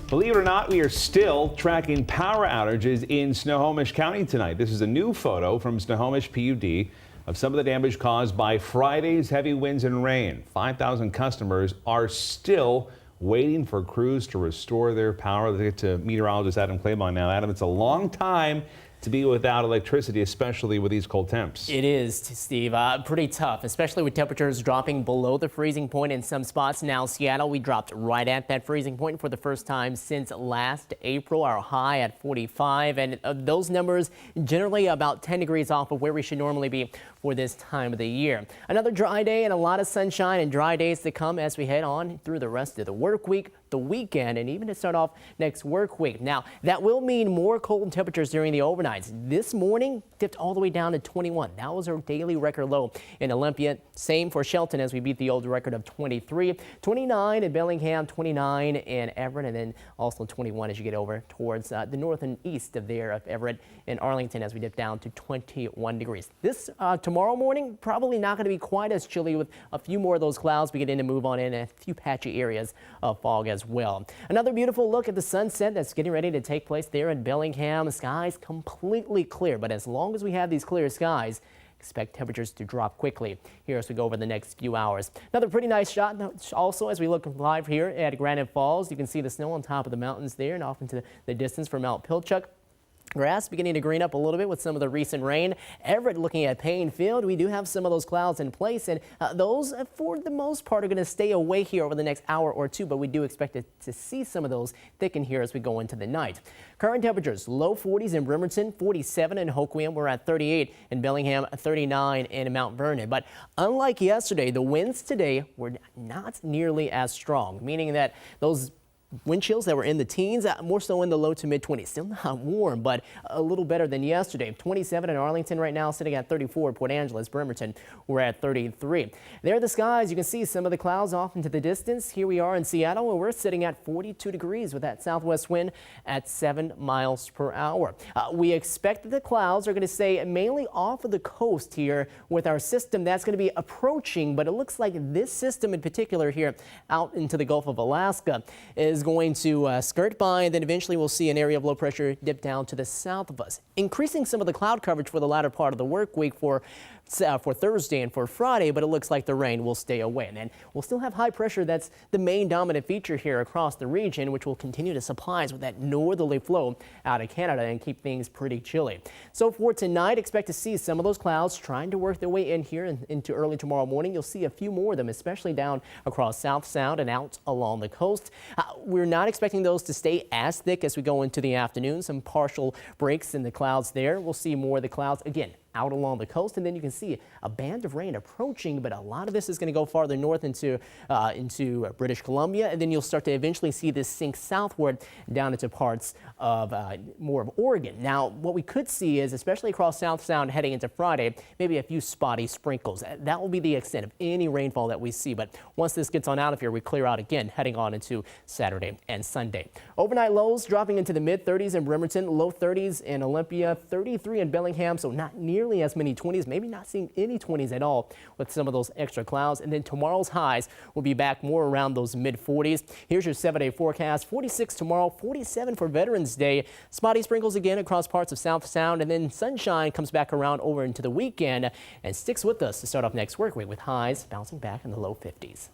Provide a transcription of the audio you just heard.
Believe it or not, we are still tracking power outages in Snohomish County tonight. This is a new photo from Snohomish PUD of some of the damage caused by Friday's heavy winds and rain. 5,000 customers are still waiting for crews to restore their power. Let's get to meteorologist Adam Claiborne now. Adam, it's a long time to be without electricity, especially with these cold temps. It is, Steve. Pretty tough, especially with temperatures dropping below the freezing point in some spots. Now, Seattle, we dropped right at that freezing point for the first time since last April. Our high at 45, and those numbers generally about 10 degrees off of where we should normally be for this time of the year. Another dry day and a lot of sunshine and dry days to come as we head on through the rest of the work week, the weekend, and even to start off next work week. Now, that will mean more cold temperatures during the overnights. This morning dipped all the way down to 21. That was our daily record low in Olympia. Same for Shelton as we beat the old record of 23. 29 in Bellingham, 29 in Everett, and then also 21 as you get over towards the north and east of there of Everett and Arlington as we dip down to 21 degrees. This tomorrow morning, probably not going to be quite as chilly with a few more of those clouds beginning to move on in and a few patchy areas of fog as well. Another beautiful look at the sunset that's getting ready to take place there in Bellingham. The skies completely clear, but as long as we have these clear skies, expect temperatures to drop quickly here as we go over the next few hours. Another pretty nice shot also as we look live here at Granite Falls. You can see the snow on top of the mountains there and off into the distance from Mount Pilchuck. Grass beginning to green up a little bit with some of the recent rain. Everett looking at Payne Field. We do have some of those clouds in place, and those for the most part are going to stay away here over the next hour or two, but we do expect to see some of those thicken here as we go into the night. Current temperatures low 40s in Bremerton, 47 in Hoquiam. We're at 38 in Bellingham, 39 in Mount Vernon. But unlike yesterday, the winds today were not nearly as strong, meaning that those wind chills that were in the teens, more so in the low to mid 20s. Still not warm, but a little better than yesterday. 27 in Arlington right now, sitting at 34. Port Angeles, Bremerton, we're at 33. There are the skies. You can see some of the clouds off into the distance. Here we are in Seattle, where we're sitting at 42 degrees with that southwest wind at 7 miles per hour. We expect that the clouds are going to stay mainly off of the coast here with our system that's going to be approaching, but it looks like this system in particular here out into the Gulf of Alaska is going to skirt by, and then eventually we'll see an area of low pressure dip down to the south of us, increasing some of the cloud coverage for the latter part of the work week for Thursday and for Friday, but it looks like the rain will stay away. And then we'll still have high pressure. That's the main dominant feature here across the region, which will continue to supply us with that northerly flow out of Canada and keep things pretty chilly. So for tonight, expect to see some of those clouds trying to work their way in here into early tomorrow morning. You'll see a few more of them, especially down across South Sound and out along the coast. We're not expecting those to stay as thick as we go into the afternoon. Some partial breaks in the clouds there. We'll see more of the clouds again out along the coast, and then you can see a band of rain approaching, but a lot of this is going to go farther north into British Columbia, and then you'll start to eventually see this sink southward down into parts of more of Oregon. Now, what we could see is, especially across South Sound heading into Friday, maybe a few spotty sprinkles. That will be the extent of any rainfall that we see, but once this gets on out of here, we clear out again heading on into Saturday and Sunday. Overnight lows dropping into the mid-30s in Bremerton, low 30s in Olympia, 33 in Bellingham, so not nearly as many 20s, maybe not seeing any 20s at all with some of those extra clouds. And then tomorrow's highs will be back more around those mid-40s. Here's your 7-day forecast. 46 tomorrow, 47 for Veterans Day. Spotty sprinkles again across parts of South Sound, and then sunshine comes back around over into the weekend and sticks with us to start off next work week with highs bouncing back in the low 50s.